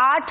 8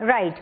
right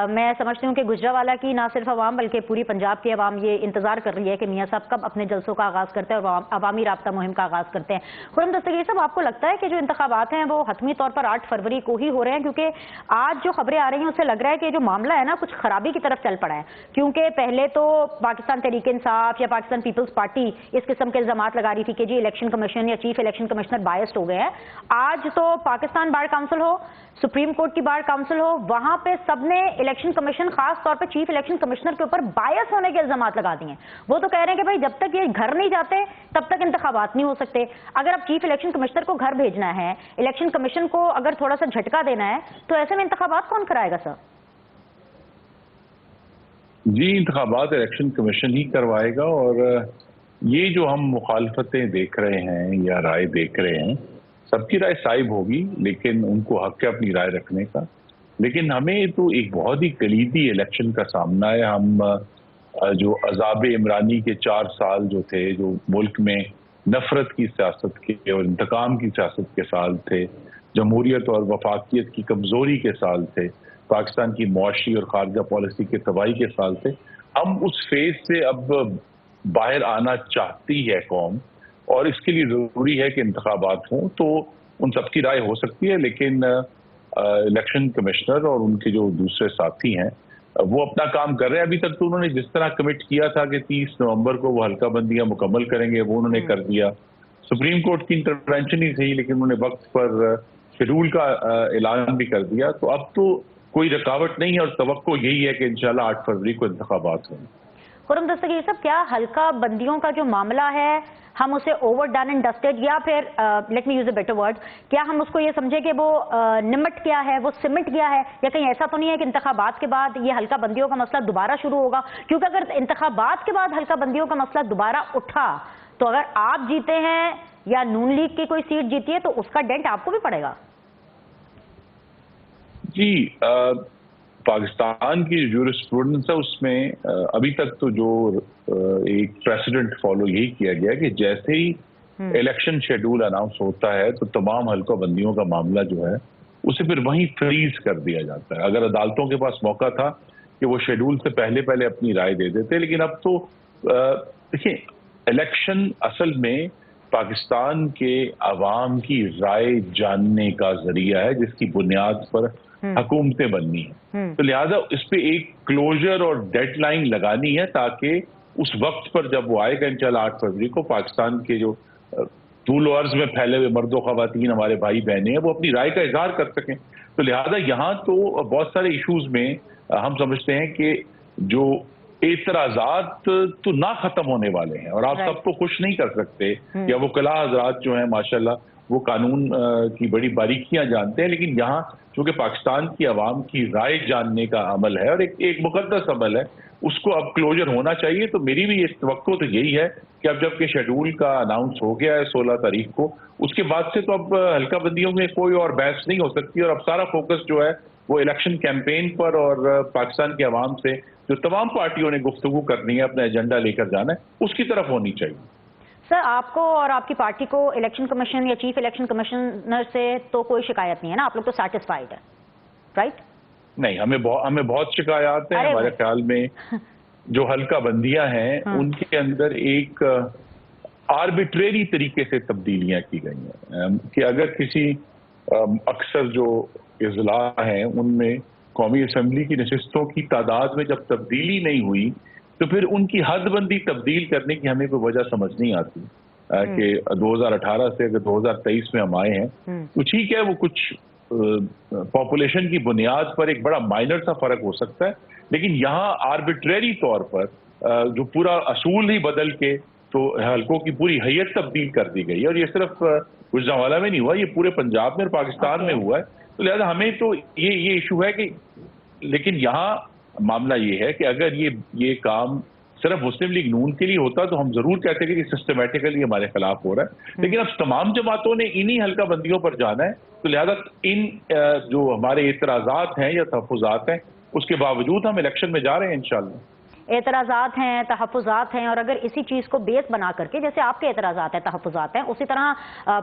میں سمجھتی ہوں کہ گجرانوالہ کی نہ صرف عوام بلکہ پوری پنجاب کی عوام یہ انتظار کر رہی ہے کہ میاں صاحب کب اپنے جلسوں کا آغاز کرتے ہیں اور عوامی رابطہ مہم کا آغاز کرتے ہیں. خرم دستگیر صاحب، آپ کو لگتا ہے کہ جو انتخابات ہیں وہ حتمی طور پر 8 فروری کو ہی ہو رہے ہیں؟ کیونکہ آج جو خبریں آ رہی ہیں اس سے لگ رہا ہے کہ جو معاملہ ہے نا کچھ خرابی کی طرف چل پڑا ہے. کیونکہ پہلے تو پاکستان تحریک انصاف یا پاکستان پیپلز پارٹی اس قسم کے الزامات لگا رہی تھی کہ جی الیکشن کمیشن یا چیف الیکشن کمشنر بائسڈ ہو گئے ہیں. آج تو پاکستان بار کونسل ہو، سپریم کورٹ کی بار کونسل ہو، وہاں پہ سب نے الیکشن کمیشن خاص طور پہ چیف الیکشن کمشنر کے اوپر بائس ہونے کے الزامات لگا دیے ہیں. وہ تو کہہ رہے ہیں کہ بھائی جب تک یہ گھر نہیں جاتے تب تک انتخابات نہیں ہو سکتے. اگر اب چیف الیکشن کمشنر کو گھر بھیجنا ہے، الیکشن کمیشن کو اگر تھوڑا سا جھٹکا دینا ہے، تو ایسے میں انتخابات کون کرائے گا سر؟ جی، انتخابات الیکشن کمیشن ہی کروائے گا. اور یہ جو ہم مخالفتیں دیکھ رہے ہیں یا رائے دیکھ رہے ہیں، سب کی رائے صائب ہوگی، لیکن ان کو حق ہے اپنی رائے رکھنے کا. لیکن ہمیں تو ایک بہت ہی کلیدی الیکشن کا سامنا ہے. ہم جو عذاب عمرانی کے 4 سال جو تھے، جو ملک میں نفرت کی سیاست کے اور انتقام کی سیاست کے سال تھے، جمہوریت اور وفاقیت کی کمزوری کے سال تھے، پاکستان کی معاشی اور خارجہ پالیسی کے تباہی کے سال تھے. ہم اس فیز سے اب باہر آنا چاہتی ہے قوم، اور اس کے لیے ضروری ہے کہ انتخابات ہوں. تو ان سب کی رائے ہو سکتی ہے، لیکن الیکشن کمشنر اور ان کے جو دوسرے ساتھی ہیں وہ اپنا کام کر رہے ہیں. ابھی تک تو انہوں نے جس طرح کمٹ کیا تھا کہ 30 نومبر کو وہ حلقہ بندیاں مکمل کریں گے، وہ انہوں نے کر دیا. سپریم کورٹ کی انٹرونشن ہی صحیح، لیکن انہوں نے وقت پر شیڈول کا اعلان بھی کر دیا. تو اب تو کوئی رکاوٹ نہیں ہے، اور توقع یہی ہے کہ انشاءاللہ 8 فروری کو انتخابات ہوں. خرم دستگیر صاحب، کیا حلقہ بندیوں کا جو معاملہ ہے ہم اسے اوور ڈن اینڈ ڈسٹڈ، یا پھر let me use a better word, کیا ہم اس کو یہ سمجھے کہ وہ نمٹ گیا ہے، وہ سمٹ گیا ہے، یا کہیں ایسا تو نہیں ہے کہ انتخابات کے بعد یہ حلقہ بندیوں کا مسئلہ دوبارہ شروع ہوگا؟ کیونکہ اگر انتخابات کے بعد حلقہ بندیوں کا مسئلہ دوبارہ اٹھا تو اگر آپ جیتے ہیں یا نون لیگ کی کوئی سیٹ جیتی ہے تو اس کا ڈینٹ آپ کو بھی پڑے گا. جی، پاکستان کی جورسپروڈنس ہے اس میں ابھی تک تو جو ایک پریسیڈنٹ فالو یہی کیا گیا کہ جیسے ہی الیکشن شیڈول اناؤنس ہوتا ہے تو تمام حلقہ بندیوں کا معاملہ جو ہے اسے پھر وہیں فریز کر دیا جاتا ہے. اگر عدالتوں کے پاس موقع تھا کہ وہ شیڈول سے پہلے اپنی رائے دے دیتے، لیکن اب تو دیکھیں، الیکشن اصل میں پاکستان کے عوام کی رائے جاننے کا ذریعہ ہے جس کی بنیاد پر حکومتیں بننی ہیں. تو لہٰذا اس پہ ایک کلوجر اور ڈیڈ لائن لگانی ہے تاکہ اس وقت پر جب وہ آئے گا انشاءاللہ 8 فروری کو، پاکستان کے جو طول و عرض میں پھیلے ہوئے مرد و خواتین ہمارے بھائی بہنیں ہیں وہ اپنی رائے کا اظہار کر سکیں. تو لہٰذا یہاں تو بہت سارے ایشوز میں ہم سمجھتے ہیں کہ جو اعتراضات تو نہ ختم ہونے والے ہیں، اور آپ سب کو خوش نہیں کر سکتے، یا وہ وکلاء حضرات جو ہیں ماشاءاللہ وہ قانون کی بڑی باریکیاں جانتے ہیں، لیکن یہاں چونکہ پاکستان کی عوام کی رائے جاننے کا عمل ہے اور ایک مقدس عمل ہے، اس کو اب کلوجر ہونا چاہیے. تو میری بھی اس توقع تو یہی ہے کہ اب جب کہ شیڈول کا اناؤنس ہو گیا ہے 16 تاریخ کو، اس کے بعد سے تو اب حلقہ بندیوں میں کوئی اور بحث نہیں ہو سکتی، اور اب سارا فوکس جو ہے وہ الیکشن کیمپین پر اور پاکستان کے عوام سے جو تمام پارٹیوں نے گفتگو کرنی ہے، اپنا ایجنڈا لے کر جانا ہے، اس کی طرف ہونی چاہیے. سر، آپ کو اور آپ کی پارٹی کو الیکشن کمیشن یا چیف الیکشن کمشنر سے تو کوئی شکایت نہیں ہے نا؟ آپ لوگ تو سیٹسفائیڈ ہیں، رائٹ؟ نہیں، ہمیں بہت شکایات ہیں. ہمارے خیال میں جو حلقہ بندیاں ہیں ان کے اندر ایک آربیٹریری طریقے سے تبدیلیاں کی گئی ہیں کہ اگر کسی اکثر جو اضلاع ہیں ان میں قومی اسمبلی کی نشستوں کی تعداد میں جب تبدیلی نہیں ہوئی تو پھر ان کی حد بندی تبدیل کرنے کی ہمیں کوئی وجہ سمجھ نہیں آتی کہ 2018 سے اگر 2023 میں ہم آئے ہیں تو ٹھیک ہے، وہ کچھ پاپولیشن کی بنیاد پر ایک بڑا مائنر سا فرق ہو سکتا ہے، لیکن یہاں آربیٹریری طور پر جو پورا اصول ہی بدل کے تو حلقوں کی پوری حیت تبدیل کر دی گئی ہے. اور یہ صرف گجرانوالہ میں نہیں ہوا، یہ پورے پنجاب میں اور پاکستان میں ہوا ہے. تو لہذا ہمیں تو یہ ایشو ہے کہ، لیکن یہاں معاملہ یہ ہے کہ اگر یہ کام صرف مسلم لیگ نون کے لیے ہوتا تو ہم ضرور کہتے کہ یہ سسٹمیٹیکلی ہمارے خلاف ہو رہا ہے، لیکن اب تمام جماعتوں نے انہی حلقہ بندیوں پر جانا ہے. تو لہذا ان جو ہمارے اعتراضات ہیں یا تحفظات ہیں اس کے باوجود ہم الیکشن میں جا رہے ہیں انشاءاللہ. اعتراضات ہیں، تحفظات ہیں، اور اگر اسی چیز کو بیس بنا کر کے جیسے آپ کے اعتراضات ہیں، تحفظات ہیں، اسی طرح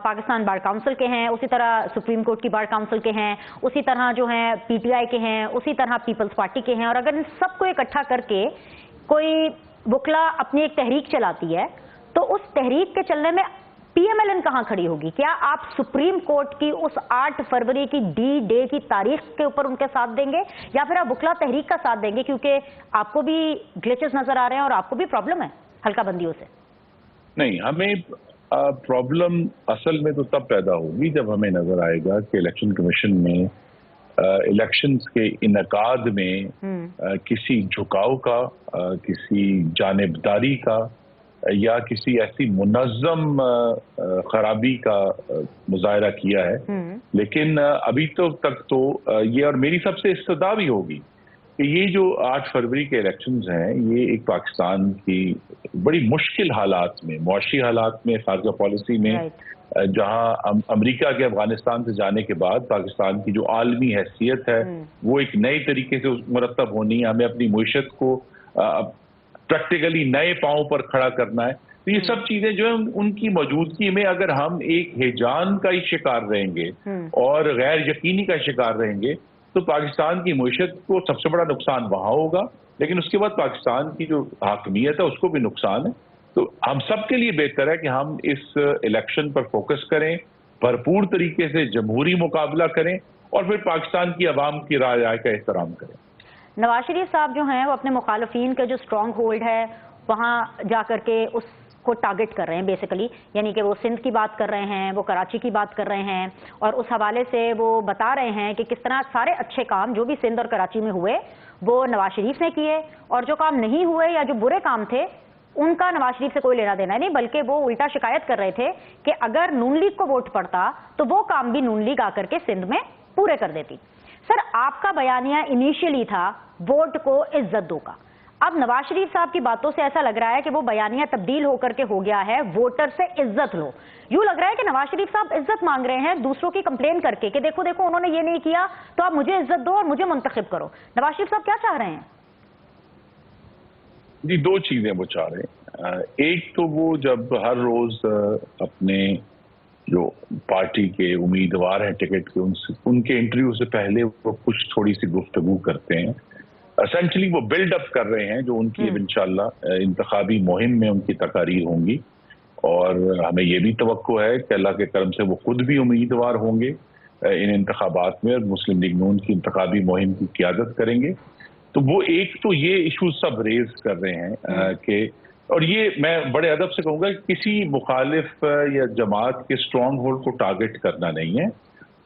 پاکستان بار کونسل کے ہیں، اسی طرح سپریم کورٹ کی بار کونسل کے ہیں، اسی طرح جو ہیں پی ٹی آئی کے ہیں، اسی طرح پیپلز پارٹی کے ہیں، اور اگر ان سب کو اکٹھا کر کے کوئی وکلا اپنی ایک تحریک چلاتی ہے تو اس تحریک کے چلنے میں پی ایم ایل این کہاں کھڑی ہوگی؟ کیا آپ سپریم کورٹ کی اس 8 فروری کی ڈے کی تاریخ کے اوپر ان کے ساتھ دیں گے، یا پھر آپ وکلا تحریک کا ساتھ دیں گے کیونکہ آپ کو بھی گلیچز نظر آ رہے ہیں اور آپ کو بھی پرابلم ہے حلقہ بندیوں سے؟ نہیں، ہمیں پرابلم اصل میں تو تب پیدا ہوگی جب ہمیں نظر آئے گا کہ الیکشن کمیشن میں الیکشنز کے انعقاد میں کسی جھکاؤ کا، کسی جانبداری کا یا کسی ایسی منظم خرابی کا مظاہرہ کیا ہے. لیکن ابھی تک تو یہ، اور میری سب سے استدعا بھی ہوگی کہ یہ جو 8 فروری کے الیکشنز ہیں یہ ایک پاکستان کی بڑی مشکل حالات میں، معاشی حالات میں، خارجہ پالیسی میں، جہاں امریکہ کے افغانستان سے جانے کے بعد پاکستان کی جو عالمی حیثیت ہے وہ ایک نئے طریقے سے مرتب ہونی ہے، ہمیں اپنی معیشت کو پریکٹیکلی نئے پاؤں پر کھڑا کرنا ہے. تو یہ سب چیزیں جو ہیں ان کی موجودگی میں اگر ہم ایک ہیجان کا ہی شکار رہیں گے اور غیر یقینی کا شکار رہیں گے تو پاکستان کی معیشت کو سب سے بڑا نقصان وہاں ہوگا، لیکن اس کے بعد پاکستان کی جو حاکمیت ہے اس کو بھی نقصان ہے. تو ہم سب کے لیے بہتر ہے کہ ہم اس الیکشن پر فوکس کریں، بھرپور طریقے سے جمہوری مقابلہ کریں اور پھر پاکستان کی عوام کی رائے کا احترام کریں. نواز شریف صاحب جو ہیں وہ اپنے مخالفین کا جو اسٹرانگ ہولڈ ہے وہاں جا کر کے اس کو ٹارگٹ کر رہے ہیں بیسیکلی، یعنی کہ وہ سندھ کی بات کر رہے ہیں، وہ کراچی کی بات کر رہے ہیں، اور اس حوالے سے وہ بتا رہے ہیں کہ کس طرح سارے اچھے کام جو بھی سندھ اور کراچی میں ہوئے وہ نواز شریف نے کیے، اور جو کام نہیں ہوئے یا جو برے کام تھے ان کا نواز شریف سے کوئی لینا دینا نہیں، بلکہ وہ الٹا شکایت کر رہے تھے کہ اگر نون لیگ کو ووٹ پڑتا تو وہ کام بھی نون لیگ آ کر کے سندھ میں پورے کر دیتی. سر، آپ کا بیانیہ انیشیلی تھا ووٹ کو عزت دو کا. اب نواز شریف صاحب کی باتوں سے ایسا لگ رہا ہے کہ وہ بیانیہ تبدیل ہو کر کے ہو گیا ہے ووٹر سے عزت لو. یوں لگ رہا ہے کہ نواز شریف صاحب عزت مانگ رہے ہیں دوسروں کی کمپلین کر کے کہ دیکھو دیکھو انہوں نے یہ نہیں کیا تو آپ مجھے عزت دو اور مجھے منتخب کرو. نواز شریف صاحب کیا چاہ رہے ہیں؟ جی، 2 چیزیں وہ چاہ رہے ہیں. ایک تو وہ جب ہر روز اپنے جو پارٹی کے امیدوار ہیں ٹکٹ کے ان کے انٹرویو سے پہلے وہ کچھ تھوڑی سی گفتگو کرتے ہیں، اسینچلی وہ بلڈ اپ کر رہے ہیں جو ان کی انشاءاللہ انتخابی مہم میں ان کی تقاریر ہوں گی، اور ہمیں یہ بھی توقع ہے کہ اللہ کے کرم سے وہ خود بھی امیدوار ہوں گے ان انتخابات میں اور مسلم لیگ نون کی انتخابی مہم کی قیادت کریں گے. تو وہ ایک تو یہ ایشو سب ریز کر رہے ہیں کہ، اور یہ میں بڑے ادب سے کہوں گا کہ کسی مخالف یا جماعت کے اسٹرانگ ہولڈ کو ٹارگٹ کرنا نہیں ہے.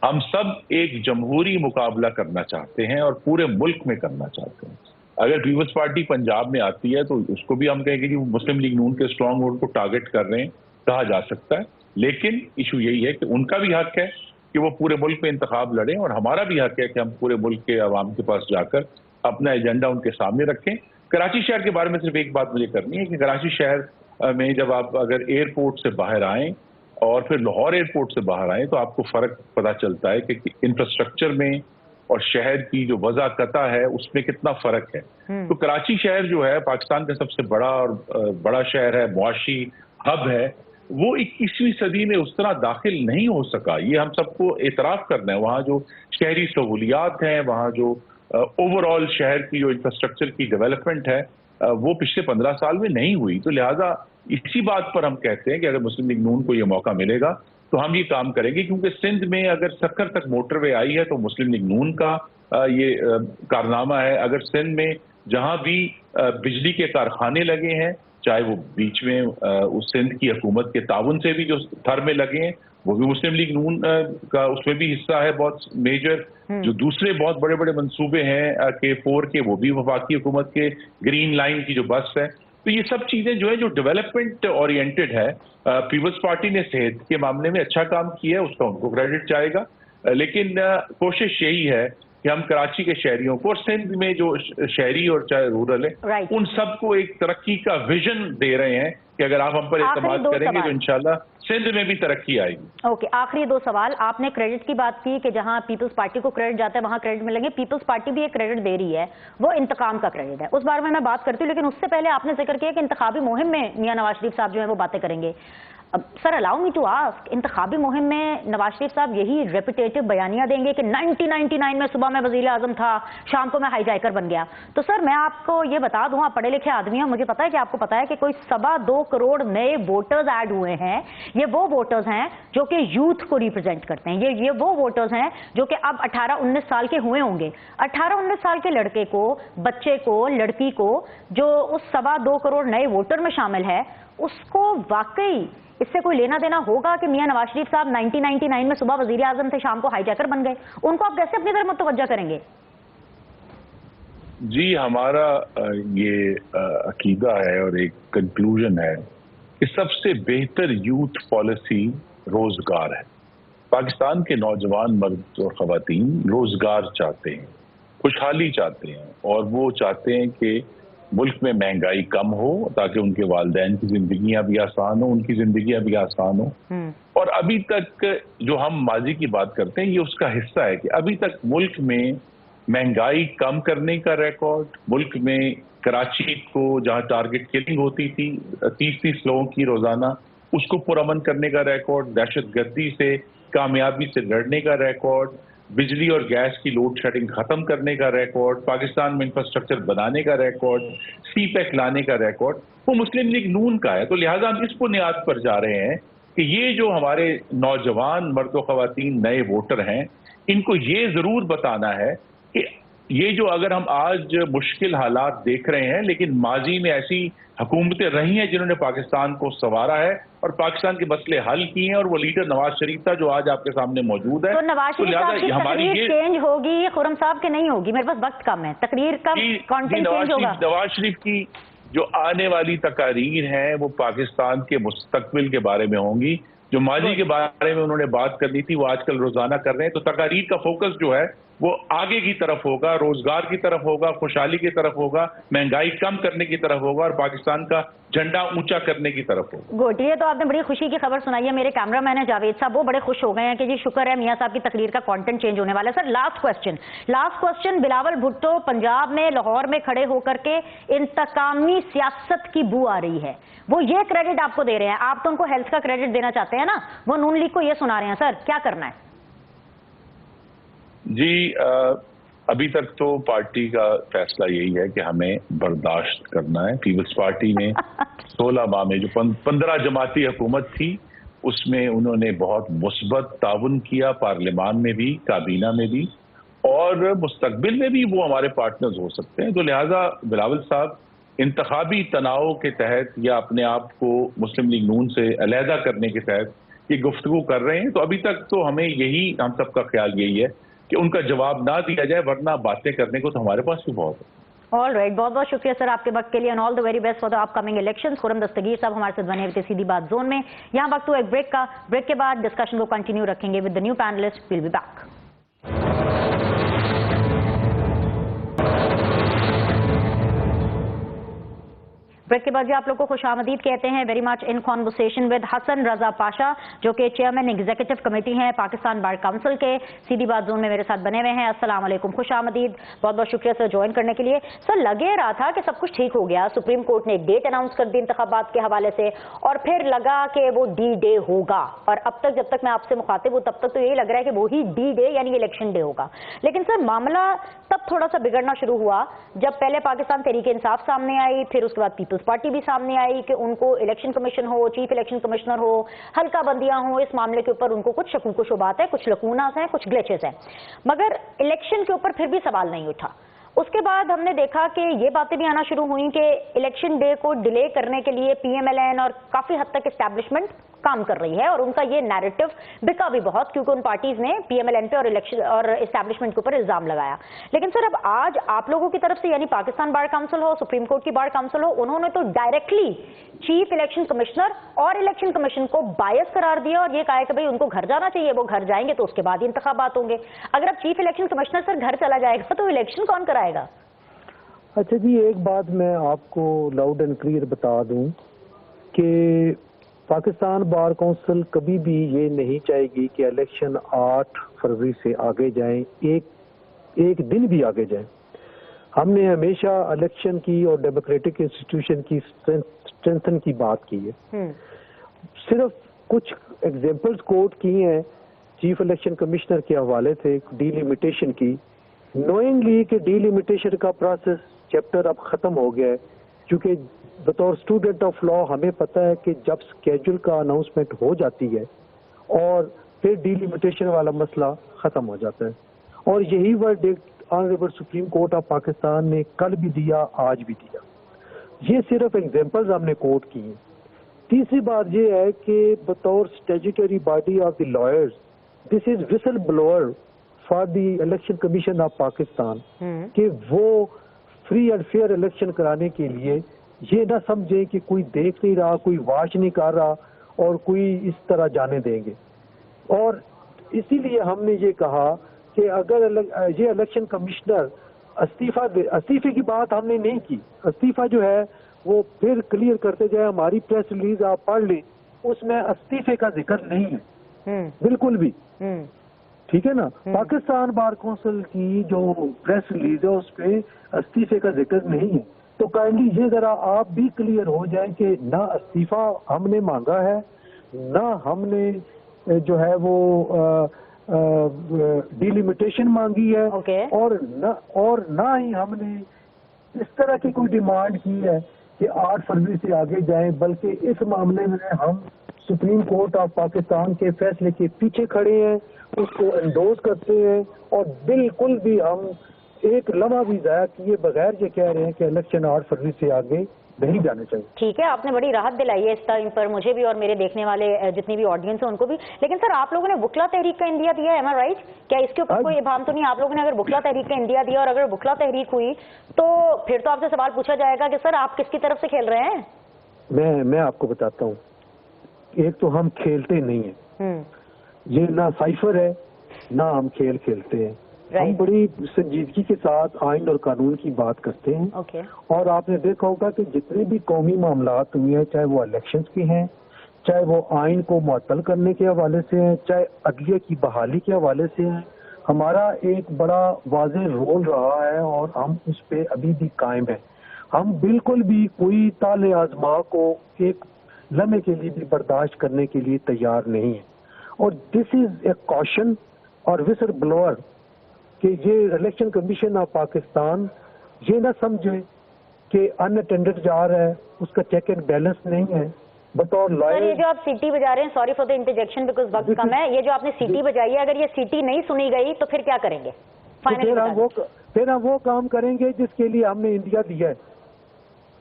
ہم سب ایک جمہوری مقابلہ کرنا چاہتے ہیں اور پورے ملک میں کرنا چاہتے ہیں. اگر پیپلز پارٹی پنجاب میں آتی ہے تو اس کو بھی ہم کہیں گے کہ وہ مسلم لیگ نون کے اسٹرانگ ہولڈ کو ٹارگٹ کر رہے ہیں، کہا جا سکتا ہے. لیکن ایشو یہی ہے کہ ان کا بھی حق ہے کہ وہ پورے ملک میں انتخاب لڑیں، اور ہمارا بھی حق ہے کہ ہم پورے ملک کے عوام کے پاس جا کر اپنا ایجنڈا ان کے سامنے رکھیں. کراچی شہر کے بارے میں صرف ایک بات مجھے کرنی ہے کہ کراچی شہر میں جب آپ اگر ایئرپورٹ سے باہر آئیں اور پھر لاہور ایئرپورٹ سے باہر آئیں تو آپ کو فرق پتہ چلتا ہے کہ انفراسٹرکچر میں اور شہر کی جو وضع قطع ہے اس میں کتنا فرق ہے. تو کراچی شہر جو ہے پاکستان کا سب سے بڑا اور بڑا شہر ہے، معاشی ہب ہے، وہ 21ویں صدی میں اس طرح داخل نہیں ہو سکا. یہ ہم سب کو اعتراف کرنا ہے. وہاں جو شہری سہولیات ہیں، وہاں جو اوور آل شہر کی جو انفراسٹرکچر کی ڈیولپمنٹ ہے وہ پچھلے 15 سال میں نہیں ہوئی. تو لہٰذا اسی بات پر ہم کہتے ہیں کہ اگر مسلم لیگ نون کو یہ موقع ملے گا تو ہم یہ کام کریں گے، کیونکہ سندھ میں اگر سکر تک موٹر وے آئی ہے تو مسلم لیگ نون کا یہ کارنامہ ہے. اگر سندھ میں جہاں بھی بجلی کے کارخانے لگے ہیں، چاہے وہ بیچ میں اس سندھ کی حکومت کے تعاون سے بھی جو تھر میں لگے ہیں، وہ بھی مسلم لیگ نون کا اس میں بھی حصہ ہے بہت میجر. جو دوسرے بہت بڑے بڑے منصوبے ہیں K4 کے، وہ بھی وفاقی حکومت کے، گرین لائن کی جو بس ہے. تو یہ سب چیزیں جو ہیں جو ڈیولپمنٹ اورینٹڈ ہے. پیپلز پارٹی نے صحت کے معاملے میں اچھا کام کیا ہے، اس کا ان کو کریڈٹ جائے گا، لیکن کوشش یہی ہے کہ کہ ہم کراچی کے شہریوں کو اور سندھ میں جو شہری اور چاہے رورل ہے ان سب کو ایک ترقی کا ویژن دے رہے ہیں کہ اگر آپ ہم پر اعتماد کریں گے تو انشاءاللہ سندھ میں بھی ترقی آئے گی. اوکے, آخری 2 سوال. آپ نے کریڈٹ کی بات کی کہ جہاں پیپلز پارٹی کو کریڈٹ جاتا ہے وہاں کریڈٹ ملیں گے. پیپلز پارٹی بھی ایک کریڈٹ دے رہی ہے, وہ انتقام کا کریڈٹ ہے, اس بارے میں بات کرتی ہوں, لیکن اس سے پہلے آپ نے ذکر کیا کہ انتخابی مہم میں میاں نواز شریف صاحب جو ہیں وہ باتیں کریں گے. سر الاؤ می ٹو آسک, انتخابی مہم میں نواز شریف صاحب یہی ریپیٹیٹو بیانیاں دیں گے کہ 1999 میں صبح میں وزیر اعظم تھا, شام کو میں ہائی جیکر بن گیا؟ تو سر میں آپ کو یہ بتا دوں, آپ پڑھے لکھے آدمی ہیں, مجھے پتا ہے کہ آپ کو پتا ہے کہ کوئی 2.25 کروڑ نئے ووٹرز ایڈ ہوئے ہیں. یہ وہ ووٹرز ہیں جو کہ یوتھ کو ریپرزینٹ کرتے ہیں, یہ وہ ووٹرز ہیں جو کہ اب 18-19 سال کے ہوئے ہوں گے. 18-19 سال کے لڑکے کو, بچے کو, لڑکی کو جو اس 2.25 کروڑ نئے ووٹر میں شامل ہے, اس کو واقعی اس سے کوئی لینا دینا ہوگا کہ میاں نواز شریف صاحب 1999 میں صبح وزیر اعظم تھے, شام کو ہائی جیکر بن گئے؟ ان کو آپ کیسے اپنی طرف متوجہ کریں گے؟ جی, ہمارا یہ عقیدہ ہے اور ایک کنکلوژن ہے کہ سب سے بہتر یوتھ پالیسی روزگار ہے. پاکستان کے نوجوان مرد اور خواتین روزگار چاہتے ہیں, خوشحالی چاہتے ہیں, اور وہ چاہتے ہیں کہ ملک میں مہنگائی کم ہو تاکہ ان کے والدین کی زندگیاں بھی آسان ہوں, ان کی زندگیاں بھی آسان ہوں. اور ابھی تک جو ہم ماضی کی بات کرتے ہیں یہ اس کا حصہ ہے کہ ابھی تک ملک میں مہنگائی کم کرنے کا ریکارڈ, ملک میں کراچی کو جہاں ٹارگٹ کلنگ ہوتی تھی 30 لوگوں کی روزانہ, اس کو پرامن کرنے کا ریکارڈ, دہشت گردی سے کامیابی سے لڑنے کا ریکارڈ, بجلی اور گیس کی لوڈ شیڈنگ ختم کرنے کا ریکارڈ, پاکستان میں انفراسٹرکچر بنانے کا ریکارڈ, سی پیک لانے کا ریکارڈ, وہ مسلم لیگ نون کا ہے. تو لہٰذا ہم اس بنیاد پر جا رہے ہیں کہ یہ جو ہمارے نوجوان مرد و خواتین نئے ووٹر ہیں, ان کو یہ ضرور بتانا ہے کہ یہ جو اگر ہم آج مشکل حالات دیکھ رہے ہیں, لیکن ماضی میں ایسی حکومتیں رہی ہیں جنہوں نے پاکستان کو سنوارا ہے اور پاکستان کے مسئلے حل کیے ہیں, اور وہ لیڈر نواز شریف تھا جو آج آپ کے سامنے موجود ہے. تو نواز شریف صاحب کی تقریر چینج ہوگی خرم صاحب کے نہیں ہوگی؟ میرے پاس وقت کم ہے, تقریر کا کانٹینٹ چینج ہوگا؟ نواز شریف کی جو آنے والی تقاریر ہیں وہ پاکستان کے مستقبل کے بارے میں ہوں گی. جو ماضی کے بارے میں انہوں نے بات کرنی تھی وہ آج کل روزانہ کر رہے ہیں. تو تقاریر کا فوکس جو ہے وہ آگے کی طرف ہوگا, روزگار کی طرف ہوگا, خوشحالی کی طرف ہوگا, مہنگائی کم کرنے کی طرف ہوگا, اور پاکستان کا جھنڈا اونچا کرنے کی طرف ہوگا. گڈ, یہ تو آپ نے بڑی خوشی کی خبر سنائی ہے. میرے کیمرہ مین ہے جاوید صاحب, وہ بڑے خوش ہو گئے ہیں کہ جی شکر ہے میاں صاحب کی تقریر کا کانٹینٹ چینج ہونے والا ہے. Sir last question, Bilawal Bhutto Punjab میں لاہور میں کھڑے ہو کر کے انتقامی سیاست کی بو آ رہی ہے, وہ یہ کریڈٹ آپ کو دے رہے ہیں. آپ تو ان کو ہیلتھ کا کریڈٹ دینا چاہتے ہیں نا, وہ نون لیگ کو یہ سنا رہے ہیں. سر کیا کرنا ہے؟ جی, ابھی تک تو پارٹی کا فیصلہ یہی ہے کہ ہمیں برداشت کرنا ہے. پیپلز پارٹی میں 16 ماہ میں جو 15 جماعتی حکومت تھی اس میں انہوں نے بہت مثبت تعاون کیا, پارلیمان میں بھی, کابینہ میں بھی, اور مستقبل میں بھی وہ ہمارے پارٹنرز ہو سکتے ہیں. تو لہٰذا بلاول صاحب انتخابی تناؤ کے تحت یا اپنے آپ کو مسلم لیگ نون سے علیحدہ کرنے کے تحت یہ گفتگو کر رہے ہیں. تو ابھی تک تو ہمیں یہی, ہم سب کا خیال یہی ہے کہ ان کا جواب نہ دیا جائے, ورنہ باتیں کرنے کو تو ہمارے پاس بھی بہت ہے. آل رائٹ, بہت بہت شکریہ سر آپ کے وقت کے لیے, and all the very best for the upcoming elections. Khurram Dastgir صاحب ہمارے ساتھ بنے ہوئے تھے سیدھی بات زون میں. یہاں وقت ہوا ایک بریک کا, بریک کے بعد ڈسکشن کو کنٹینیو رکھیں گے with the new panelist. We'll be back. Break کے بعد بھی آپ لوگ کو خوش آمدید کہتے ہیں. Very much in conversation with Hassan Raza Pasha جو کہ چیئرمین ایگزیکٹو کمیٹی ہیں پاکستان بار کونسل کے. سیدھی بات زون میں میرے ساتھ بنے ہوئے ہیں. السلام علیکم, خوش آمدید, بہت بہت شکریہ سر جوائن کرنے کے لیے. سر لگے رہا تھا کہ سب کچھ ٹھیک ہو گیا, سپریم کورٹ نے ایک ڈیٹ اناؤنس کر دی انتخابات کے حوالے سے, اور پھر لگا کہ وہ ڈی ڈے ہوگا, اور اب تک جب تک میں آپ سے مخاطب ہوں تب تک تو یہی لگ رہا ہے کہ وہی ڈی ڈے یعنی الیکشن ڈے ہوگا. لیکن سر معاملہ تب تھوڑا سا بگڑنا شروع ہوا جب پہلے پاکستان تحریک انصاف سامنے آئی, پھر اس کے بعد پیپلز پارٹی بھی سامنے آئی کہ ان کو الیکشن کمیشن ہو, چیف الیکشن کمشنر ہو, حلقہ بندیاں ہوں, اس معاملے کے اوپر ان کو کچھ شکوک و شبہات ہیں, کچھ لکوناز ہیں, کچھ گلیچز ہیں, مگر الیکشن کے اوپر پھر بھی سوال نہیں اٹھا. اس کے بعد ہم نے دیکھا کہ یہ باتیں بھی آنا شروع ہوئیں کہ الیکشن ڈے کو ڈیلے کرنے کے لیے پی ایم ایل این اور کافی حد تک اسٹیبلشمنٹ کام کر رہی ہے اور ان کا یہ نیریٹو بکا بھی بہت، کیونکہ ان پارٹیز نے پی ایم ایل این پہ اور الیکشن اور اسٹیبلشمنٹ کے اوپر الزام لگایا. لیکن سر اب آج آپ لوگوں کی طرف سے یعنی پاکستان بار کاؤنسل ہو، سپریم کورٹ کی بار کاؤنسل ہو، انہوں نے تو ڈائریکٹلی چیف الیکشن کمشنر اور الیکشن کمیشن کو بائس قرار دیا اور یہ کہا کہ بھئی ان کو گھر جانا چاہیے، وہ گھر جائیں گے تو اس کے بعد ہی انتخابات ہوں گے. اگر اب چیف الیکشن کمشنر سر گھر چلا جائے گا تو الیکشن کون کرائے گا؟ اچھا جی، ایک بات میں آپ کو لاؤڈ اینڈ کلیئر بتا دوں کہ پاکستان بار کونسل کبھی بھی یہ نہیں چاہے گی کہ الیکشن 8 فروری سے آگے جائیں، ایک دن بھی آگے جائیں. ہم نے ہمیشہ الیکشن کی اور ڈیموکریٹک انسٹیٹیوشن کی اسٹرینتھن کی بات کی ہے. صرف کچھ ایگزامپلز کوٹ کی ہیں چیف الیکشن کمشنر کے حوالے سے ڈی لیمیٹیشن کی، نوئنگلی کہ ڈی لیمیٹیشن کا پروسیس چیپٹر اب ختم ہو گیا ہے، کیونکہ بطور اسٹوڈنٹ آف لا ہمیں پتہ ہے کہ جب اسکیجول کا اناؤنسمنٹ ہو جاتی ہے اور پھر ڈی لیمیٹیشن والا مسئلہ ختم ہو جاتا ہے. اور یہی verdict honourable supreme court of Pakistan نے کل بھی دیا، آج بھی دیا. یہ صرف ایگزامپلز ہم نے کوٹ کی ہیں. تیسری بات یہ ہے کہ بطور statutory body of the lawyers this is whistle blower for the election commission of Pakistan کہ وہ فری اینڈ فیئر الیکشن کرانے کے لیے یہ نہ سمجھیں کہ کوئی دیکھ نہیں رہا، کوئی واچ نہیں کر رہا اور کوئی اس طرح جانے دیں گے. اور اسی لیے ہم نے یہ کہا کہ اگر یہ الیکشن کمشنر استعفے کی بات ہم نے نہیں کی، استعفیٰ جو ہے وہ پھر کلیئر کرتے جائے، ہماری پریس ریلیز آپ پڑھ لیں، اس میں استعفے کا ذکر نہیں ہے بالکل بھی. ٹھیک ہے نا، پاکستان بار کونسل کی جو پریس ریلیز ہے اس پہ استعفے کا ذکر نہیں ہے. تو کائنڈلی یہ ذرا آپ بھی کلیئر ہو جائیں کہ نہ استعفیٰ ہم نے مانگا ہے، نہ ہم نے جو ہے وہ ڈیلیمیٹیشن مانگی ہے، اور نہ ہی ہم نے اس طرح کی کوئی ڈیمانڈ کی ہے کہ 8 فروری سے آگے جائیں. بلکہ اس معاملے میں ہم سپریم کورٹ آف پاکستان کے فیصلے کے پیچھے کھڑے ہیں، اس کو انڈورس کرتے ہیں اور بالکل بھی ہم ایک لمحہ بھی ضائع کیے بغیر یہ کہہ رہے ہیں کہ الیکشن 8 فروری سے آگے نہیں جانے چاہیے. ٹھیک ہے، آپ نے بڑی راحت دلائی ہے اس ٹائم پر مجھے بھی اور میرے دیکھنے والے جتنی بھی آڈینس ہیں ان کو بھی. لیکن سر آپ لوگوں نے وکلا تحریک کا اندیا دیا ہے، رائٹ؟ کیا اس کے اوپر کوئی ابہام تو نہیں؟ آپ لوگوں نے اگر وکلا تحریک کا اندیا دیا اور اگر وکلا تحریک ہوئی تو پھر تو آپ سے سوال پوچھا جائے گا کہ سر آپ کس کی طرف سے کھیل رہے ہیں؟ میں آپ کو بتاتا ہوں. ایک تو ہم کھیلتے نہیں ہیں، یہ نہ سائفر ہے نہ ہم کھیل کھیلتے ہیں. ہم بڑی سنجیدگی کے ساتھ آئین اور قانون کی بات کرتے ہیں. اور آپ نے دیکھا ہوگا کہ جتنے بھی قومی معاملات ہوئے ہیں، چاہے وہ الیکشنز کے ہیں، چاہے وہ آئین کو معطل کرنے کے حوالے سے ہیں، چاہے عدلیہ کی بحالی کے حوالے سے ہیں، ہمارا ایک بڑا واضح رول رہا ہے اور ہم اس پہ ابھی بھی قائم ہیں. ہم بالکل بھی کوئی طال آزما کو ایک لمحے کے لیے بھی برداشت کرنے کے لیے تیار نہیں ہے. اور دس از اے کوشن اور وسل بلوئر کہ یہ الیکشن کمیشن آف پاکستان یہ نہ سمجھے کہ ان اٹینڈڈ جا رہا ہے، اس کا چیک اینڈ بیلنس نہیں ہے. بطور لائر یہ جو آپ سیٹی بجا رہے ہیں، سوری فار دا انٹرجیکشن بیکاز وقت کم ہے، یہ جو آپ نے سیٹی بجائی ہے اگر یہ سیٹی نہیں سنی گئی تو پھر کیا کریں گے؟ پھر ہم وہ کام کریں گے جس کے لیے ہم نے انڈیا دیا ہے.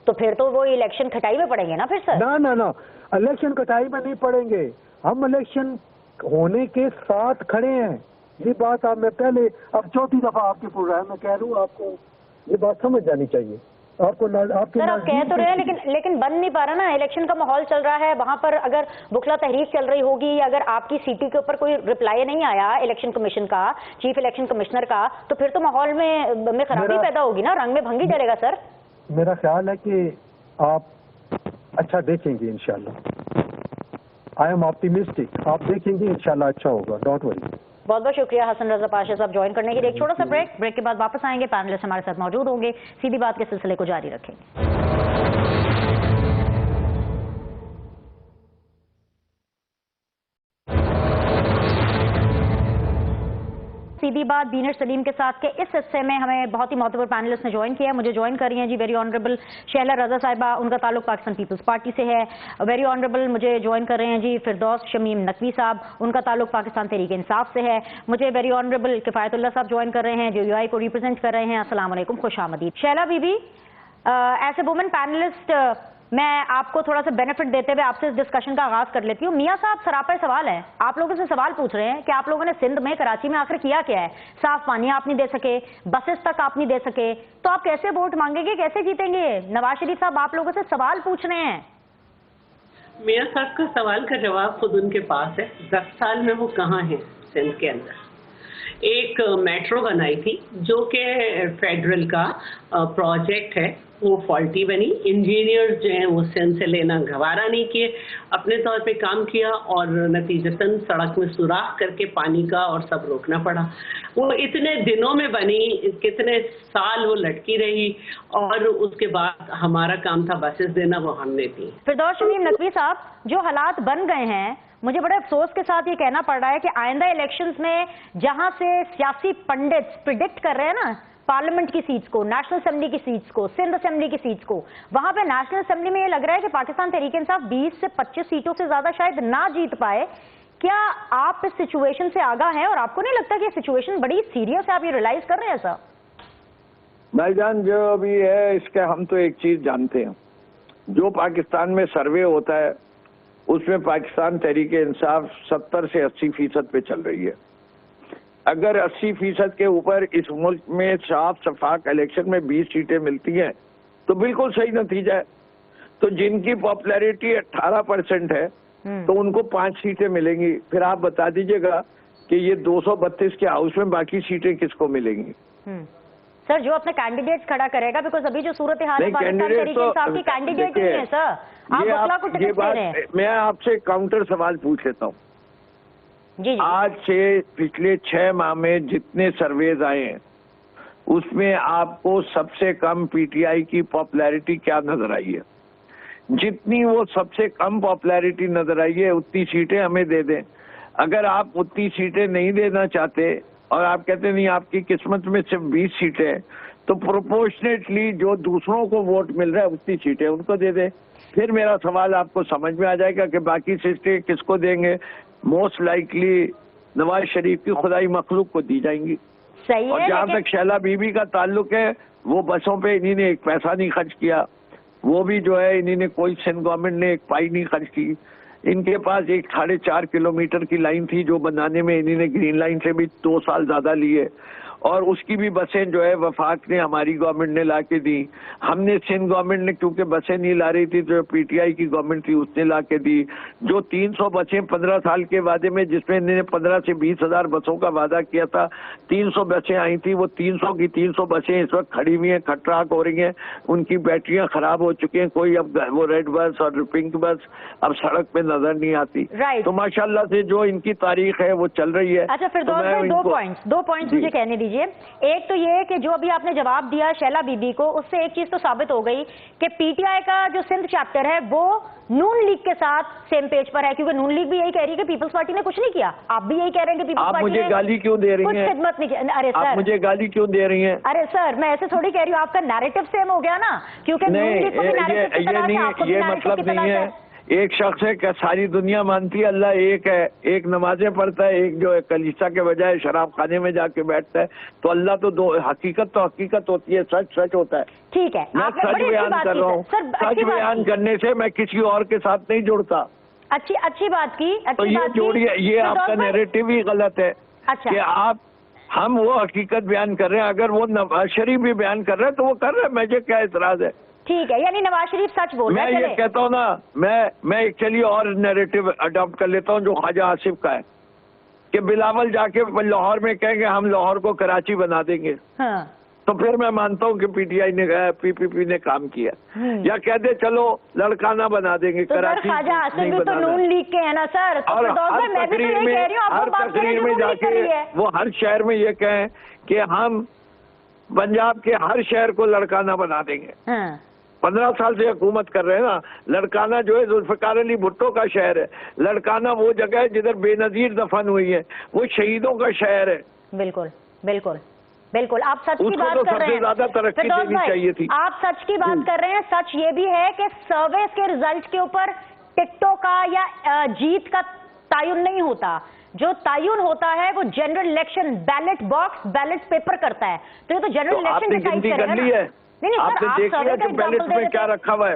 تو پھر تو وہ الیکشن کھٹائی میں پڑیں گے نا پھر سر؟ نہ الیکشن کٹائی میں نہیں پڑیں گے، ہم الیکشن ہونے کے ساتھ کھڑے ہیں. یہ بات آپ میں پہلے اب 4تھی دفعہ آپ کے پروگرام میں کہہ رہا ہوں، آپ کو یہ بات سمجھ جانی چاہیے. آپ کو سر آپ کہہ تو رہے ہیں لیکن بن نہیں پا رہا نا. الیکشن کا ماحول چل رہا ہے، وہاں پر اگر وکلا تحریک چل رہی ہوگی یا اگر آپ کی سیٹی کے اوپر کوئی رپلائی نہیں آیا الیکشن کمیشن کا، چیف الیکشن کمشنر کا، تو پھر تو ماحول میں خرابی پیدا ہوگی نا، رنگ میں بھنگی چلے گا سر. میرا خیال ہے کہ آپ اچھا دیکھیں گے انشاءاللہ. آئی ایم آپٹیمسٹک، آپ دیکھیں گے انشاءاللہ اچھا ہوگا، ڈونٹ وری. بہت بہت شکریہ حسن رضا پاشا صاحب جوائن کرنے کے لیے. ایک چھوٹا سا بریک کے بعد واپس آئیں گے، پینلسٹ ہمارے ساتھ موجود ہوں گے، سیدھی بات کے سلسلے کو جاری رکھیں گے. سیدھی بات بینر سلیم کے ساتھ کے اس حصے میں ہمیں بہت ہی معتبر پینلسٹ نے جوائن کیا ہے. مجھے جوائن کر رہی ہیں جی ویری آنریبل شہلا رضا صاحبہ، ان کا تعلق پاکستان پیپلز پارٹی سے ہے. ویری آنریبل مجھے جوائن کر رہے ہیں جی فردوس شمیم نقوی صاحب، ان کا تعلق پاکستان تحریک انصاف سے ہے. مجھے ویری آنریبل کفایت اللہ صاحب جوائن کر رہے ہیں جو UI کو ریپرزینٹ کر رہے ہیں. السلام علیکم، خوش آمدید. شہلا بی بی، ایز اے وومن پینلسٹ میں آپ کو تھوڑا سا بینیفٹ دیتے ہوئے آپ سے اس ڈسکشن کا آغاز کر لیتی ہوں. میاں صاحب سراپا سوال ہے, آپ لوگوں سے سوال پوچھ رہے ہیں کہ آپ لوگوں نے سندھ میں, کراچی میں آخر کیا کیا ہے؟ صاف پانی آپ نہیں دے سکے, بسز تک آپ نہیں دے سکے, تو آپ کیسے ووٹ مانگیں گے, کیسے جیتیں گے؟ نواز شریف صاحب آپ لوگوں سے سوال پوچھ رہے ہیں. میاں صاحب کا سوال کا جواب خود ان کے پاس ہے. 10 سال میں وہ کہاں ہیں سندھ کے اندر؟ ایک میٹرو بنائی تھی جو کہ فیڈرل کا پروجیکٹ ہے, وہ فالٹی بنی. انجینئرز جو ہیں وہ سندھ سے لینا گوارا نہیں کیے, اپنے طور پہ کام کیا اور نتیجتاً سڑک میں سوراخ کر کے پانی کا اور سب روکنا پڑا. وہ اتنے دنوں میں بنی, کتنے سال وہ لٹکی رہی, اور اس کے بعد ہمارا کام تھا بسز دینا, وہ ہم نے دی. فردوس شمیم نقوی صاحب, جو حالات بن گئے ہیں, مجھے بڑے افسوس کے ساتھ یہ کہنا پڑ رہا ہے کہ آئندہ الیکشنز میں جہاں سے سیاسی پنڈتس پریڈکٹ کر رہے ہیں نا پارلیمنٹ کی سیٹس کو, نیشنل اسمبلی کی سیٹس کو, سندھ اسمبلی کی سیٹس کو, وہاں پہ نیشنل اسمبلی میں یہ لگ رہا ہے کہ پاکستان تحریک انصاف 20 سے 25 سیٹوں سے زیادہ شاید نہ جیت پائے. کیا آپ اس سچویشن سے آگاہ ہیں, اور آپ کو نہیں لگتا کہ یہ سچویشن بڑی سیریس ہے, آپ یہ ریلائز کر رہے ہیں ایسا؟ بھائی جان, جو ابھی ہے اس کا ہم تو ایک چیز جانتے ہیں, جو پاکستان میں سروے ہوتا ہے اس میں پاکستان تحریک انصاف 70 سے 80% پہ چل رہی ہے. اگر 80% کے اوپر اس ملک میں صاف شفاف الیکشن میں 20 سیٹیں ملتی ہیں تو بالکل صحیح نتیجہ ہے. تو جن کی پاپولیرٹی 18% ہے تو ان کو 5 سیٹیں ملیں گی. پھر آپ بتا دیجئے گا کہ یہ 232 کے ہاؤس میں باقی سیٹیں کس کو ملیں گی؟ سر جو اپنے کینڈیڈیٹس کھڑا کرے گا, بیکاز ابھی جو صورتحال ہے پاکستان تحریک انصاف کی کینڈیڈیٹ نہیں ہے سر, آپ وکلا کو ٹکٹ دے رہے ہیں. میں آپ سے کاؤنٹر سوال پوچھ لیتا ہوں. جی آج سے پچھلے 6 ماہ میں جتنے سرویز آئے ہیں اس میں آپ کو سب سے کم پی ٹی آئی کی پاپولیرٹی کیا نظر آئی ہے؟ جتنی وہ سب سے کم پاپولیرٹی نظر آئی ہے اتنی سیٹیں ہمیں دے دیں. اگر آپ اتنی سیٹیں نہیں دینا چاہتے اور آپ کہتے نہیں آپ کی قسمت میں صرف 20 سیٹیں تو پروپورشنیٹلی جو دوسروں کو ووٹ مل رہا ہے اتنی سیٹیں ان کو دے دیں. پھر میرا سوال آپ کو سمجھ میں آ جائے گا کہ باقی سیٹیں کس کو دیں گے. موسٹ لائکلی نواز شریف کی خدائی مخلوق کو دی جائیں گی. صحیح اور ہے, جہاں تک شیلا بی بی کا تعلق ہے, وہ بسوں پہ انہی نے ایک پیسہ نہیں خرچ کیا, وہ بھی جو ہے انہی نے کوئی سندھ گورنمنٹ نے ایک پائی نہیں خرچ کی. ان کے پاس ایک 4.5 کلومیٹر کی لائن تھی جو بنانے میں انہی نے گرین لائن سے بھی 2 سال زیادہ لیے, اور اس کی بھی بسیں جو ہے وفاق نے ہماری گورنمنٹ نے لا کے دی. ہم نے سندھ گورنمنٹ نے کیونکہ بسیں نہیں لا رہی تھی جو پی ٹی آئی کی گورنمنٹ تھی اس نے لا کے دی. جو 300 بسیں 15 سال کے وعدے میں, جس میں انہوں نے 15 سے 20 ہزار بسوں کا وعدہ کیا تھا, 300 بسیں آئی تھی. وہ 300 کی 300 بسیں اس وقت کھڑی ہوئی ہیں, کھٹراک ہو رہی ہیں, ان کی بیٹریاں خراب ہو چکی ہیں. کوئی اب وہ ریڈ بس اور پنک بس اب سڑک پہ نظر نہیں آتی. تو ماشاءاللہ سے جو ان کی تاریخ ہے وہ چل رہی ہے. اچھا فردوس بھائی, 2 پوائنٹس مجھے کہنے دیجیے. ایک تو یہ کہ جو ابھی آپ نے جواب دیا شیلا بی بی کو, اس سے ایک چیز تو ثابت ہو گئی کہ پی ٹی آئی کا جو سندھ چیپٹر ہے وہ نون لیگ کے ساتھ سیم پیج پر ہے, کیونکہ نون لیگ بھی یہی کہہ رہی ہے کہ پیپلز پارٹی نے کچھ نہیں کیا. آپ بھی یہی کہہ رہے ہیں کہ پیپلز پارٹی نے مجھے گالی کیوں دے رہی ہیں, کچھ خدمت نہیں کی. ارے آپ مجھے گالی کیوں دے رہی ہیں؟ ارے سر میں ایسے تھوڑی کہہ رہی ہوں, آپ کا نیریٹو سیم ہو گیا نا, کیونکہ نون لیگ کو بھی نیریٹو کی تلاش ہے, آپ کو بھی نیریٹو کی تلاش ہے. ایک شخص ہے کہ ساری دنیا مانتی ہے اللہ ایک ہے, ایک نمازیں پڑھتا ہے, ایک جو ہے کلیسا کے بجائے شراب خانے میں جا کے بیٹھتا ہے. تو اللہ تو حقیقت ہوتی ہے, سچ ہوتا ہے. ٹھیک ہے, میں سچ بیان کر رہا ہوں. سچ بیان کرنے سے میں کسی اور کے ساتھ نہیں جڑتا. اچھی بات کی. تو یہ جوڑیے, یہ آپ کا نیریٹو ہی غلط ہے کہ ہم وہ حقیقت بیان کر رہے ہیں. اگر وہ نواز شریف بھی بیان کر رہے ہیں تو وہ کر رہے ہیں, مجھے کیا اعتراض ہے؟ ٹھیک ہے, یعنی نواز شریف سچ بول رہے ہیں. میں یہ کہتا ہوں نا, میں ایکچولی اور نیریٹو اڈاپٹ کر لیتا ہوں جو خواجہ آصف کا ہے کہ بلاول جا کے لاہور میں کہیں گے ہم لاہور کو کراچی بنا دیں گے, تو پھر میں مانتا ہوں کہ پی ٹی آئی نے پی پی پی نے کام کیا. یا کہہ دے چلو لڑکانہ بنا دیں گے, کراچی خواجہ آصف بھی تو نون لیگ کے ہیں نا سر. اور ہر تقریر میں جا کے وہ ہر شہر میں یہ کہیں کہ ہم پنجاب کے ہر شہر کو لڑکانہ بنا دیں گے. 15 سال سے حکومت کر رہے ہیں نا. لڑکانہ جو ہے ذوالفقار علی بھٹو کا شہر ہے. لڑکانہ وہ جگہ ہے جدھر بے نظیر دفن ہوئی ہے, وہ شہیدوں کا شہر ہے. بالکل بالکل بالکل, آپ سچ کی بات کر رہے ہیں. زیادہ ترقی دینی چاہیے تھی. آپ سچ کی بات کر رہے ہیں. سچ یہ بھی ہے کہ سرویز کے ریزلٹ کے اوپر ٹکٹوں کا یا جیت کا تعین نہیں ہوتا. جو تعین ہوتا ہے وہ general election ballot box ballot paper کرتا ہے. تو یہ تو جنرل الیکشن ڈیسائیڈ کرے گا. آپ نے دیکھ لیا کہ بیلٹ میں کیا رکھا ہوا ہے.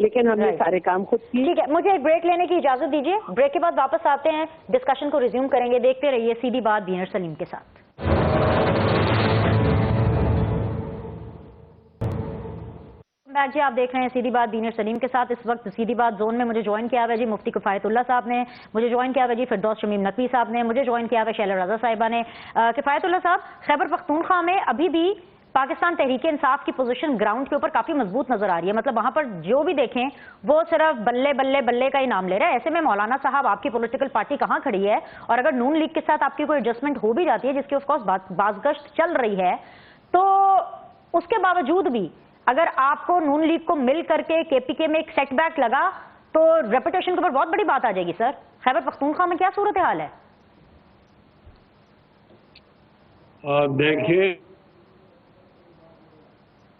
لیکن ہم نے سارے کام خود کیے. ٹھیک ہے, مجھے ایک بریک لینے کی اجازت دیجیے, بریک کے بعد واپس آتے ہیں, ڈسکشن کو ریزیوم کریں گے. دیکھتے رہیے سیدھی بات وینر سلیم کے ساتھ. جی آپ دیکھ رہے ہیں سیدھی بات وینر سلیم کے ساتھ. اس وقت سیدھی بات زون میں مجھے جوائن کیا ہوا ہے جی مفتی کفایت اللہ صاحب نے, مجھے جوائن کیا ہوا جی فردوس شمیم نقوی صاحب نے, مجھے جوائن کیا ہوا شیلا رضا صاحبہ نے. کفایت اللہ صاحب, خیبر پختونخوا میں ابھی بھی پاکستان تحریک انصاف کی پوزیشن گراؤنڈ کے اوپر کافی مضبوط نظر آ رہی ہے. مطلب وہاں پر جو بھی دیکھیں وہ صرف بلے بلے بلے کا ہی نام لے رہا ہے. ایسے میں مولانا صاحب آپ کی پولیٹیکل پارٹی کہاں کھڑی ہے, اور اگر نون لیگ کے ساتھ آپ کی کوئی ایڈجسٹمنٹ ہو بھی جاتی ہے جس کی آف کورس بازگشت چل رہی ہے, تو اس کے باوجود بھی اگر آپ کو نون لیگ کو مل کر کے کے پی کے میں ایک سیٹ بیک لگا تو ریپوٹیشن کے اوپر بہت بڑی بات آ جائے گی. سر, خیبر پختونخوا میں کیا صورتحال ہے؟ دیکھیں,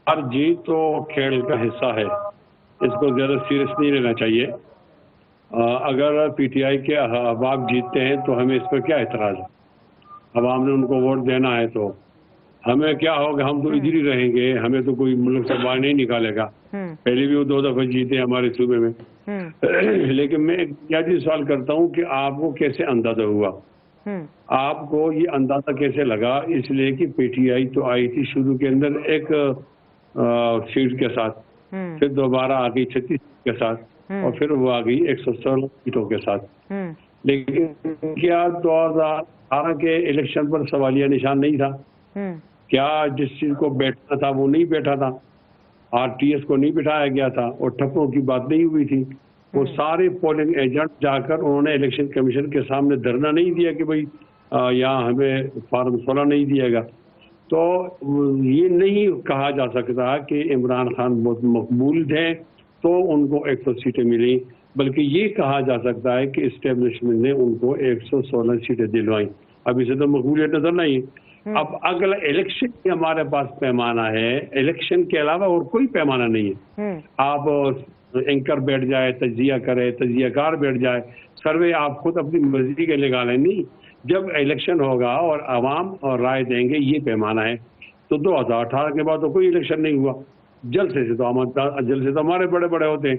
ہر جیت تو کھیل کا حصہ ہے, اس کو زیادہ سیریس نہیں لینا چاہیے. اگر پی ٹی آئی کے احباب جیتتے ہیں تو ہمیں اس پر کیا اعتراض ہے؟ عوام نے ان کو ووٹ دینا ہے تو ہمیں کیا ہوگا, ہم تو ادھر ہی رہیں گے, ہمیں تو کوئی ملک سے باہر نہیں نکالے گا. پہلے بھی وہ 2 دفعہ جیتے ہمارے صوبے میں. لیکن میں ایک بنیادی سوال کرتا ہوں کہ آپ کو کیسے اندازہ ہوا, آپ کو یہ اندازہ کیسے لگا؟ اس لیے کہ پی ٹی آئی تو آئی تھی شروع کے اندر ایک سیٹ کے ساتھ, پھر دوبارہ آ گئی 36 کے ساتھ, اور پھر وہ آ گئی 116 سیٹوں کے ساتھ. لیکن کیا 2018 کے الیکشن پر سوالیہ نشان نہیں تھا؟ کیا جس چیز کو بیٹھنا تھا وہ نہیں بیٹھا تھا؟ آر ٹی ایس کو نہیں بٹھایا گیا تھا, اور ٹھپوں کی بات نہیں ہوئی تھی. وہ سارے پولنگ ایجنٹ جا کر انہوں نے الیکشن کمیشن کے سامنے دھرنا نہیں دیا کہ بھئی یہاں ہمیں فارم 16 نہیں دیا گا. تو یہ نہیں کہا جا سکتا کہ عمران خان بہت مقبول تھے تو ان کو 100 سیٹیں ملیں, بلکہ یہ کہا جا سکتا ہے کہ اسٹیبلشمنٹ نے ان کو 116 سیٹیں دلوائیں. اب اسے تو مقبولیت نظر نہیں. اب اگلا الیکشن کی ہمارے پاس پیمانہ ہے, الیکشن کے علاوہ اور کوئی پیمانہ نہیں ہے. آپ اینکر بیٹھ جائے, تجزیہ کرے, تجزیہ کار بیٹھ جائے, سروے آپ خود اپنی مرضی کے نکالیں. نہیں, جب الیکشن ہوگا اور عوام اور رائے دیں گے, یہ پیمانہ ہے. تو 2018 کے بعد تو کوئی الیکشن نہیں ہوا. جلسے سے تو ہمارے بڑے بڑے ہوتے ہیں,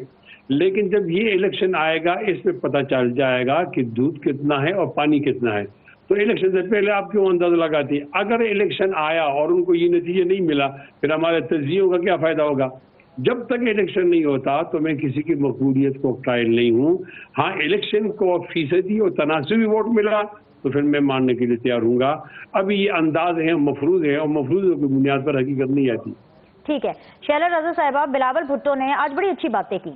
لیکن جب یہ الیکشن آئے گا اس میں پتہ چل جائے گا کہ دودھ کتنا ہے اور پانی کتنا ہے. تو الیکشن سے پہلے آپ کیوں اندازہ لگاتی ہیں؟ اگر الیکشن آیا اور ان کو یہ نتیجہ نہیں ملا, پھر ہمارے تجزیوں کا کیا فائدہ ہوگا؟ جب تک الیکشن نہیں ہوتا تو میں کسی کی مقبولیت کو قائل نہیں ہوں. ہاں, الیکشن کو فیصدی اور تناسبی ووٹ ملا تو پھر میں ماننے کے لیے تیار ہوں گا. ابھی یہ انداز ہے, مفروض ہے, اور مفروضوں کی بنیاد پر حقیقت نہیں آتی. ٹھیک ہے. شیلا رضا صاحبہ, بلاول بھٹو نے آج بڑی اچھی باتیں کی.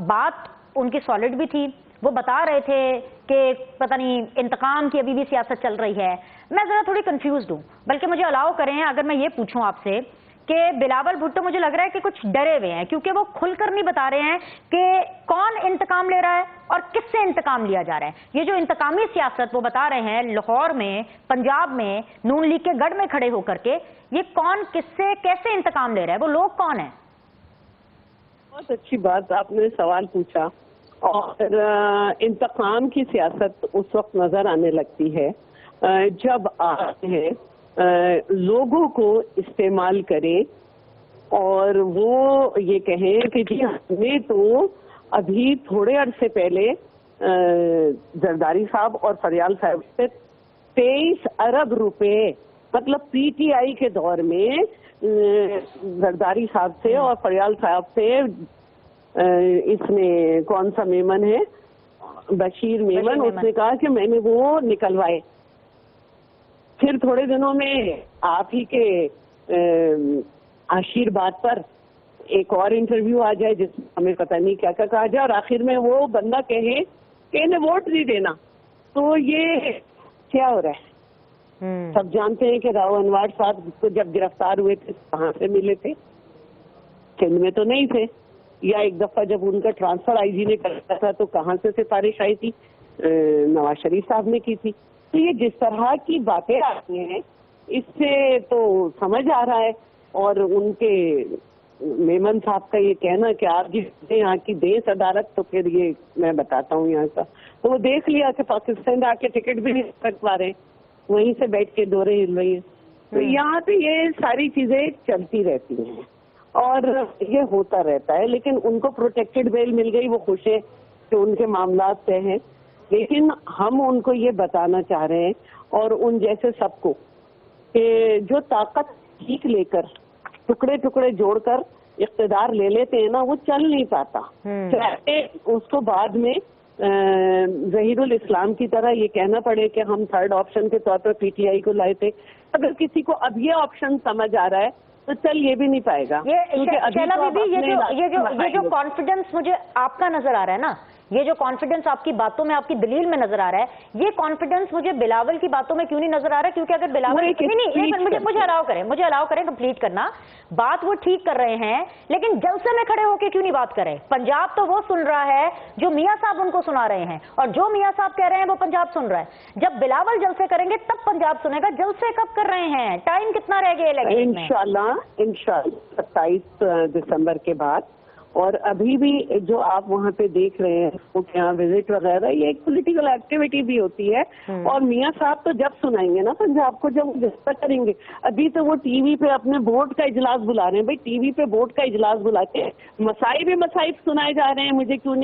بات ان کی سالڈ بھی تھی. وہ بتا رہے تھے کہ پتہ نہیں انتقام کی ابھی بھی سیاست چل رہی ہے. میں ذرا تھوڑی کنفیوزڈ ہوں, بلکہ مجھے الاؤ کریں اگر میں یہ پوچھوں آپ سے کہ بلاول بھٹو مجھے لگ رہا ہے کہ کچھ ڈرے ہوئے ہیں, کیونکہ وہ کھل کر نہیں بتا رہے ہیں کہ کون انتقام لے رہا ہے اور کس سے انتقام لیا جا رہا ہے. یہ جو انتقامی سیاست وہ بتا رہے ہیں لاہور میں, پنجاب میں, نون لیگ کے گڑھ میں کھڑے ہو کر کے, یہ کون کس سے کیسے انتقام لے رہا ہے, وہ لوگ کون ہیں؟ بہت اچھی بات آپ نے سوال پوچھا. اور انتقام کی سیاست اس وقت نظر آنے لگتی ہے جب آپ لوگوں کو استعمال کریں اور وہ یہ کہیں کہ جی ہمیں تو ابھی تھوڑے عرصے پہلے زرداری صاحب اور فریال صاحب سے 23 ارب روپے, مطلب پی ٹی آئی کے دور میں زرداری صاحب سے اور فریال صاحب سے اس نے کون سا میمن ہے, بشیر میمن, اس نے کہا کہ میں نے وہ نکلوائے. پھر تھوڑے دنوں میں آپ ہی کے آشیرواد پر ایک اور انٹرویو آ جائے جس میں ہمیں پتہ نہیں کیا کیا کہا جائے, اور آخر میں وہ بندہ کہے کہ انہیں ووٹ نہیں دینا. تو یہ کیا ہو رہا ہے؟ سب جانتے ہیں کہ راؤ انوار صاحب کو جب گرفتار ہوئے تھے کہاں سے ملے تھے؟ سندھ میں تو نہیں تھے. یا ایک دفعہ جب ان کا ٹرانسفر آئی جی نے کرا تھا تو کہاں سے سفارش آئی تھی؟ نواز شریف صاحب نے کی تھی. تو یہ جس طرح کی باتیں آتی ہیں اس سے تو سمجھ آ رہا ہے. اور ان کے میمن صاحب کا یہ کہنا کہ آپ جس یہاں کی دیں صدارت, تو پھر یہ میں بتاتا ہوں یہاں کا, تو وہ دیکھ لیا کہ پاکستان آ کے ٹکٹ بھی نہیں کر پا رہے, وہیں سے بیٹھ کے دورے ہل رہی ہیں. تو یہاں پہ یہ ساری چیزیں چلتی رہتی ہیں. اور یہ ہوتا رہتا ہے. لیکن ان کو پروٹیکٹڈ بیل مل گئی, وہ خوش ہیں کہ ان کے معاملات طے ہیں. لیکن ہم ان کو یہ بتانا چاہ رہے ہیں اور ان جیسے سب کو کہ جو طاقت ٹھیک لے کر ٹکڑے ٹکڑے جوڑ کر اقتدار لے لیتے ہیں نا, وہ چل نہیں پاتا. چاہے اس کو بعد میں ظہیر الاسلام کی طرح یہ کہنا پڑے کہ ہم تھرڈ آپشن کے طور پر پی ٹی آئی کو لائے تھے. اگر کسی کو اب یہ آپشن سمجھ آ رہا ہے تو چل یہ بھی نہیں پائے گا. شیلا بی بی, یہ جو کانفیڈنس مجھے آپ کا نظر آ رہا ہے نا, یہ جو کانفیڈنس آپ کی باتوں میں, آپ کی دلیل میں نظر آ رہا ہے, یہ کانفیڈنس مجھے بلاول کی باتوں میں کیوں نہیں نظر آ رہا ہے؟ کیونکہ اگر بلاول مجھے الاؤ کریں کمپلیٹ کرنا. بات وہ ٹھیک کر رہے ہیں, لیکن جلسے میں کھڑے ہو کے کیوں نہیں بات کرے؟ پنجاب تو وہ سن رہا ہے جو میاں صاحب ان کو سنا رہے ہیں, اور جو میاں صاحب کہہ رہے ہیں وہ پنجاب سن رہا ہے. جب بلاول جلسے کریں گے تب پنجاب سنے گا. جلسے کب کر رہے ہیں؟ ٹائم کتنا رہ گیا الیکشن میں؟ انشاءاللہ 27 دسمبر کے بعد. اور ابھی بھی جو آپ وہاں پہ دیکھ رہے ہیں وہ یہاں وزٹ وغیرہ, یہ ایک پولیٹیکل ایکٹیویٹی بھی ہوتی ہے. اور میاں صاحب تو جب سنائیں گے نا پنجاب کو, جب جلسہ کریں گے. ابھی تو وہ ٹی وی پہ اپنے بورڈ کا اجلاس بلا رہے ہیں. بھائی ٹی وی پہ بورڈ کا اجلاس بلا کے مسائب سنائے جا رہے ہیں, مجھے کیوں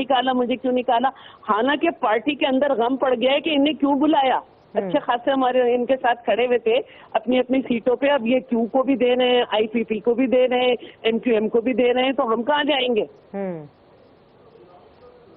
نکالا. حالانکہ پارٹی کے اندر غم پڑ گیا ہے کہ انہیں کیوں بلایا. اچھے خاصے ہمارے ان کے ساتھ کھڑے ہوئے تھے اپنی اپنی سیٹوں پہ. اب یہ کیو کو بھی دے رہے ہیں, آئی پی پی کو بھی دے رہے ہیں, ایم کیو ایم کو بھی دے رہے ہیں, تو ہم کہاں جائیں گے؟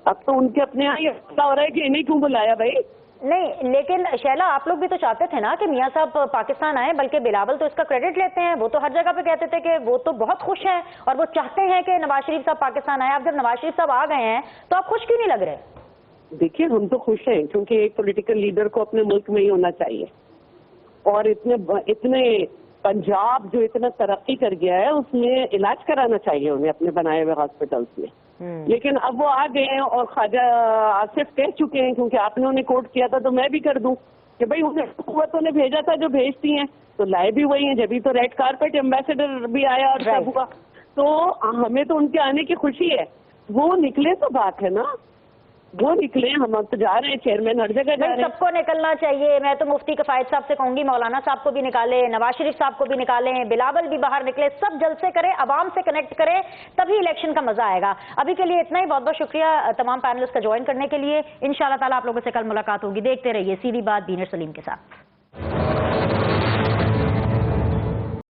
اب تو ان کے اپنے یہاں یہ فیصلہ ہو رہا ہے کہ انہیں کیوں بلایا بھائی. نہیں, لیکن شیلا آپ لوگ بھی تو چاہتے تھے نا کہ میاں صاحب پاکستان آئیں, بلکہ بلاول تو اس کا کریڈٹ لیتے ہیں. وہ تو ہر جگہ پہ کہتے تھے کہ وہ تو بہت خوش ہیں اور وہ چاہتے ہیں کہ نواز شریف صاحب پاکستان آئے. اب جب نواز شریف صاحب آ گئے ہیں تو آپ خوش کیوں نہیں لگ رہے؟ دیکھیے ہم تو خوش ہیں کیونکہ ایک پولیٹیکل لیڈر کو اپنے ملک میں ہی ہونا چاہیے. اور اتنے پنجاب جو اتنا ترقی کر گیا ہے اس میں علاج کرانا چاہیے انہیں اپنے بنائے ہوئے ہاسپٹلس میں. لیکن اب وہ آ گئے ہیں اور خواجہ آصف کہہ چکے ہیں, کیونکہ آپ نے انہیں کوٹ کیا تھا تو میں بھی کر دوں کہ بھائی انہیں حکومتوں نے بھیجا تھا جو بھیجتی ہیں, تو لائے بھی وہی ہیں. جبھی تو ریڈ کارپیٹ ایمبیسڈر بھی آیا اور سب ہوا. تو ہمیں تو ان کے آنے کی خوشی ہے. وہ نکلے تو بات ہے نا, وہ نکلے. ہم اب تو جا رہے ہیں, چیئرمین ہر جگہ جا رہے ہیں. سب کو نکلنا چاہیے. میں تو مفتی کفایت صاحب سے کہوں گی مولانا صاحب کو بھی نکالیں, نواز شریف صاحب کو بھی نکالیں, بلاول بھی باہر نکلے, سب جلسے کریں, عوام سے کنیکٹ کریں, تبھی الیکشن کا مزہ آئے گا. ابھی کے لیے اتنا ہی. بہت بہت شکریہ تمام پینلسٹ کا جوائن کرنے کے لیے. انشاءاللہ تعالیٰ آپ لوگوں سے کل ملاقات ہوگی. دیکھتے رہیے سیدھی بات بینر سلیم کے ساتھ.